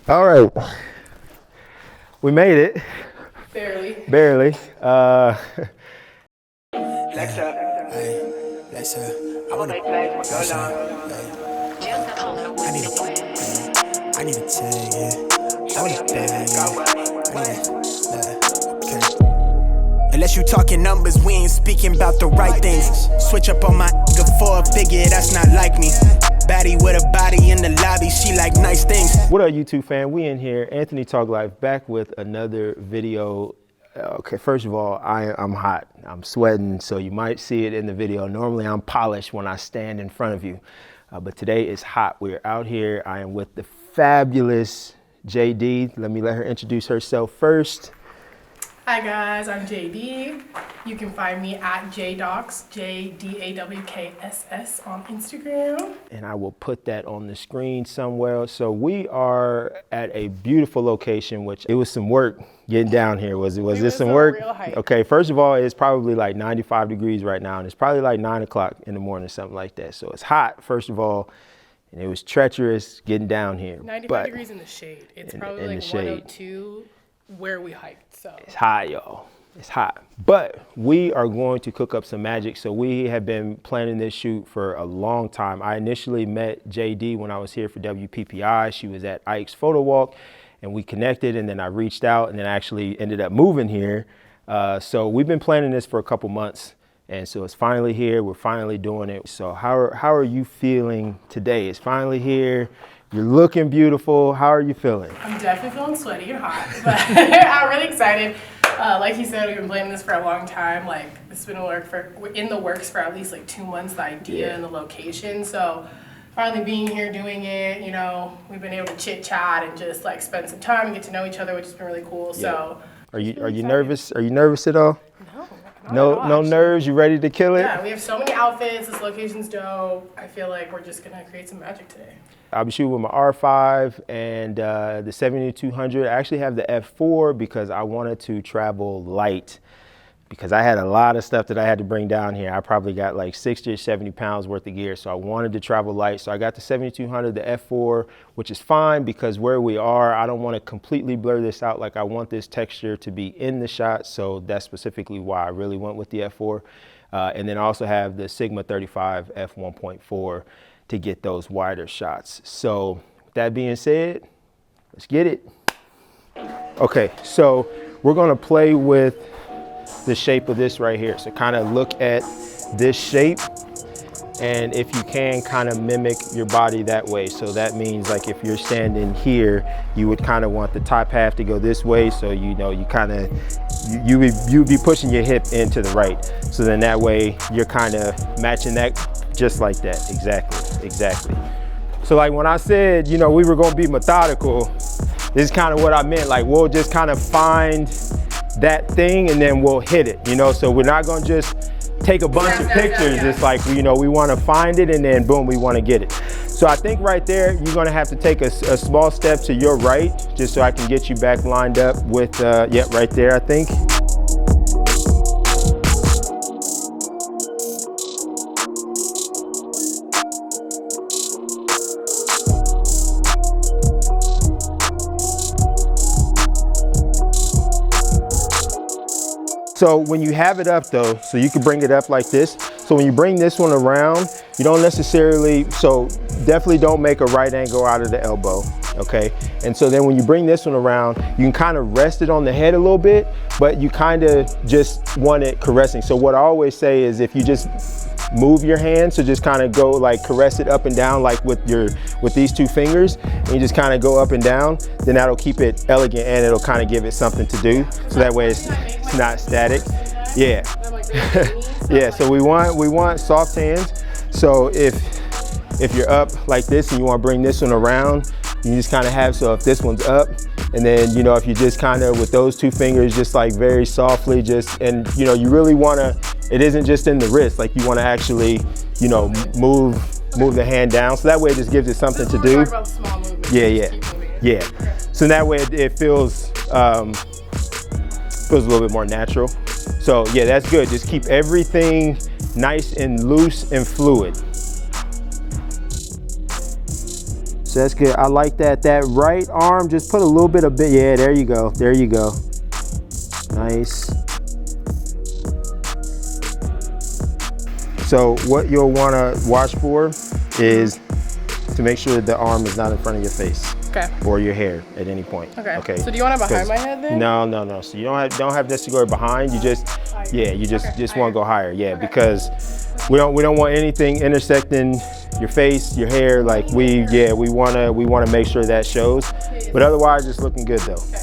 All right, we made it. Barely. Barely. Next up. I want to I need a tag, yeah. I want a bag, yeah. Unless you talking numbers, we ain't speaking about the right things. Switch up on my nigga for a figure, that's not like me. Baddie with a body in the lobby, she like nice things. What up, YouTube fan? We in here, Anthony Talk Live, back with another video. Okay, first of all, I'm hot. I'm sweating, so you might see it in the video. Normally, I'm polished when I stand in front of you, but today is hot. We're out here. I am with the fabulous JD. Let her introduce herself first. Hi guys, I'm JD. You can find me at Godox, JDAWKSS on Instagram. And I will put that on the screen somewhere. So we are at a beautiful location, which it was some work getting down here. Was this some work? Real hype. Okay, first of all, it's probably like 95 degrees right now, and it's probably like 9 o'clock in the morning, something like that. So it's hot, first of all, and it was treacherous getting down here. 95 degrees in the shade. It's probably like 102 where we hiked, so. It's hot, y'all. It's hot. But we are going to cook up some magic. So we have been planning this shoot for a long time. I initially met JD when I was here for WPPI. She was at Ike's Photo Walk, and we connected, and then I reached out, and then I actually ended up moving here. So we've been planning this for a couple months, and so it's finally here. We're finally doing it. So how are you feeling today? It's finally here. You're looking beautiful. How are you feeling? I'm definitely feeling sweaty and hot, but I'm really excited. Like you said, we've been planning this for a long time. Like, it's been in the works for at least like 2 months, the idea and the location. So finally being here, doing it, you know, we've been able to chit chat and just like spend some time and get to know each other, which has been really cool. Yeah. So are you nervous? Are you nervous at all? No. No nerves. You ready to kill it? Yeah, we have so many outfits. This location's dope. I feel like we're just gonna create some magic today. I'll be shooting with my R5 and the 7200. I actually have the F4 because I wanted to travel light, because I had a lot of stuff that I had to bring down here. I probably got like 60 or 70 pounds worth of gear, so I wanted to travel light. So I got the 7200, the F4, which is fine because where we are, I don't want to completely blur this out. Like, I want this texture to be in the shot, so that's specifically why I really went with the F4. And then I also have the Sigma 35 f1.4 to get those wider shots. So with that being said, let's get it. Okay, so we're gonna play with the shape of this right here. So kind of look at this shape, and if you can, kind of mimic your body that way. So that means, like, if you're standing here, you would kind of want the top half to go this way. So, you know, you kind of, you'd be pushing your hip into the right. So then that way you're kind of matching that just like that. Exactly. So like when I said, you know, we were gonna be methodical, this is kind of what I meant. Like, we'll just kind of find that thing and then we'll hit it, you know? So we're not gonna just take a bunch of pictures. It's like, you know, we wanna find it and then boom, we wanna get it. So I think right there, you're gonna have to take a small step to your right, just so I can get you back lined up with, yeah, right there, I think. So when you have it up though, so you can bring it up like this. So when you bring this one around, you don't necessarily, so definitely don't make a right angle out of the elbow, okay? And so then when you bring this one around, you can kind of rest it on the head a little bit, but you kind of just want it caressing. So what I always say is, if you just move your hand, so just kind of go like caress it up and down, like with these two fingers, and you just kind of go up and down, then that'll keep it elegant and it'll kind of give it something to do. So that way it's not static. Yeah. Yeah, so we want soft hands. So if you're up like this and you want to bring this one around, you just kind of have, so if this one's up, and then, you know, if you just kind of with those two fingers, just like very softly, just, and you know, you really want to, it isn't just in the wrist, like you want to actually, you know, move the hand down, so that way it just gives it something to do. Yeah. So that way it feels a little bit more natural. So yeah, that's good. Just keep everything nice and loose and fluid. So that's good. I like that. That right arm, just put a little bit of yeah, there you go. There you go. Nice. So what you'll want to watch for is to make sure the arm is not in front of your face. Okay. Or your hair at any point. Okay. Okay. So do you want it behind my head then? No, no, no. So you don't have necessarily behind. You just, yeah, you just want to go higher. Yeah, because we don't want anything intersecting your face, your hair. Like we want to make sure that shows. But otherwise, it's looking good though. Okay.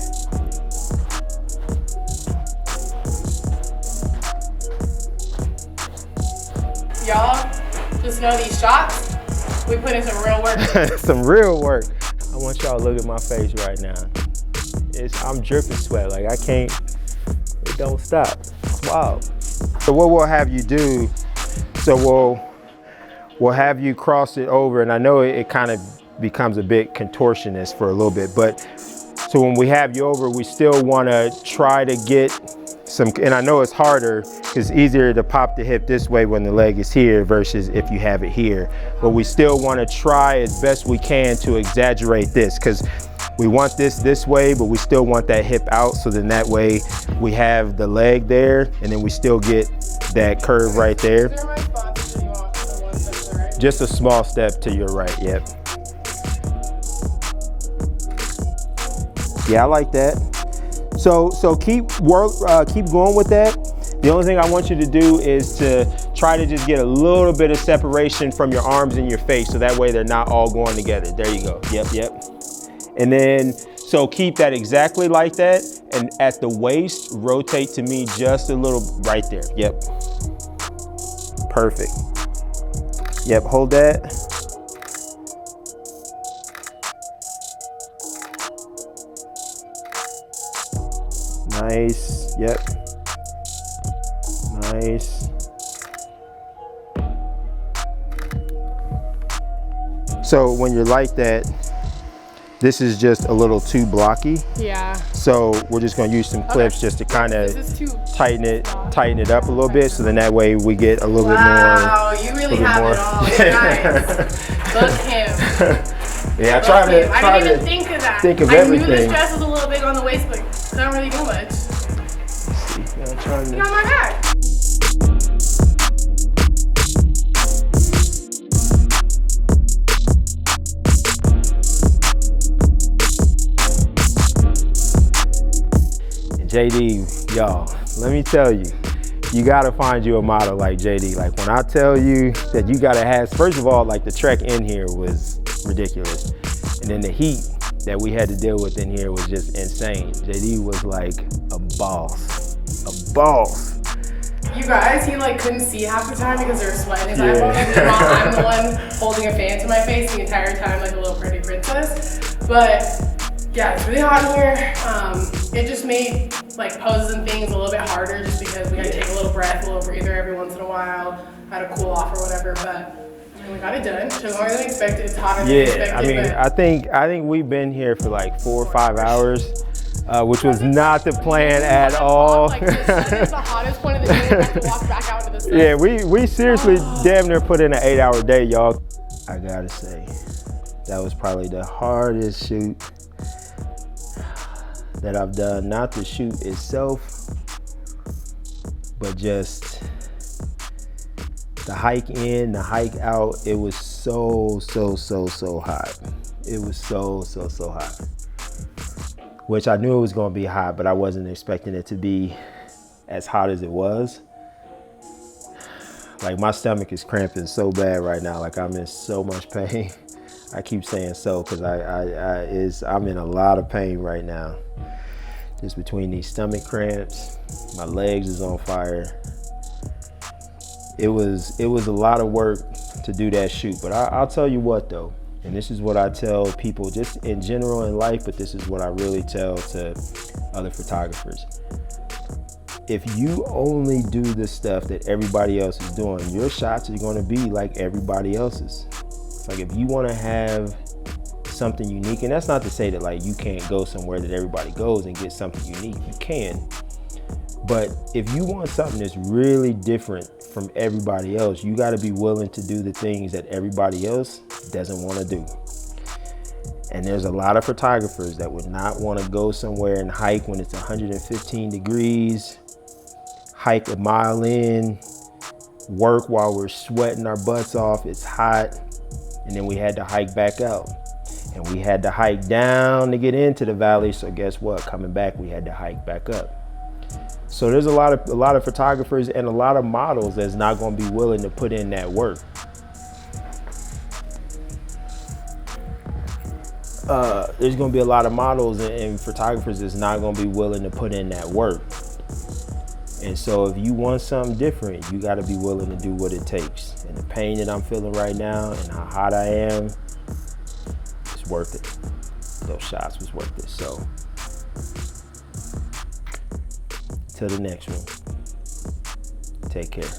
Y'all, just know these shots, we put in some real work. Some real work. I want y'all to look at my face right now. I'm dripping sweat, like I can't, it don't stop. It's wild. So what we'll have you do, so we'll have you cross it over, and I know it kind of becomes a bit contortionist for a little bit, but so when we have you over, we still want to try to get some, and I know it's harder, it's easier to pop the hip this way when the leg is here versus if you have it here. But we still want to try as best we can to exaggerate this, because we want this way, but we still want that hip out. So then that way we have the leg there, and then we still get that curve right there. Is there my spots that you want the one step to the right? Just a small step to your right, yep. Yeah, I like that. So keep going with that. The only thing I want you to do is to try to just get a little bit of separation from your arms and your face, so that way they're not all going together. There you go. Yep, yep. And then, so keep that exactly like that. And at the waist, rotate to me just a little right there. Yep. Perfect. Yep, hold that. Nice, yep. Nice. So when you're like that, this is just a little too blocky. Yeah. So we're just gonna use some clips just to kind of tighten it up a little bit, so then that way we get a little bit more. Wow, you really have it all. Nice. Look him. Yeah, I didn't even think of that. Think of I everything. knew this dress was a little big on the waist, but I don't really do much. Let's see. Yeah, I'm trying to. You got my back. JD, y'all, let me tell you, you gotta find you a model like JD. Like when I tell you that you gotta have, first of all, like the trek in here was ridiculous. And then the heat that we had to deal with in here was just insane. JD was like a boss, a boss. You guys, he like couldn't see half the time because they were sweating his eyeballs. Meanwhile, I'm the one holding a fan to my face the entire time like a little pretty princess. But yeah, it's really hot in here. It just made like poses and things a little bit harder just because we had to take a little breath, a little breather every once in a while, had to cool off or whatever, but I mean, we got it done. It took longer than expected. It's hotter than expected. Yeah, I mean, I think we've been here for like 4 or 5 hours, which was not the plan at all. Like this is the hottest point of the day. We have to walk back out into the sun. Yeah, we seriously damn near put in an 8-hour day, y'all. I gotta say, that was probably the hardest shoot that I've done. Not the shoot itself, but just the hike in, the hike out. It was so hot. It was so hot. Which I knew it was gonna be hot, but I wasn't expecting it to be as hot as it was. Like my stomach is cramping so bad right now. Like I'm in so much pain. I keep saying so because I'm in a lot of pain right now. Just between these stomach cramps, my legs is on fire. It was a lot of work to do that shoot, but I'll tell you what though, and this is what I tell people just in general in life, but this is what I really tell to other photographers. If you only do the stuff that everybody else is doing, your shots are gonna be like everybody else's. It's like if you wanna have something unique, and that's not to say that like you can't go somewhere that everybody goes and get something unique, you can. But if you want something that's really different from everybody else, you gotta be willing to do the things that everybody else doesn't wanna do. And there's a lot of photographers that would not want to go somewhere and hike when it's 115 degrees, hike a mile in, work while we're sweating our butts off, it's hot, and then we had to hike back out. And we had to hike down to get into the valley, so guess what? Coming back, we had to hike back up. So there's a lot of photographers and a lot of models that's not gonna be willing to put in that work. There's gonna be a lot of models and photographers that's not gonna be willing to put in that work. And so if you want something different, you gotta be willing to do what it takes. And the pain that I'm feeling right now and how hot I am, it's worth it. Those shots was worth it. So, till the next one, take care.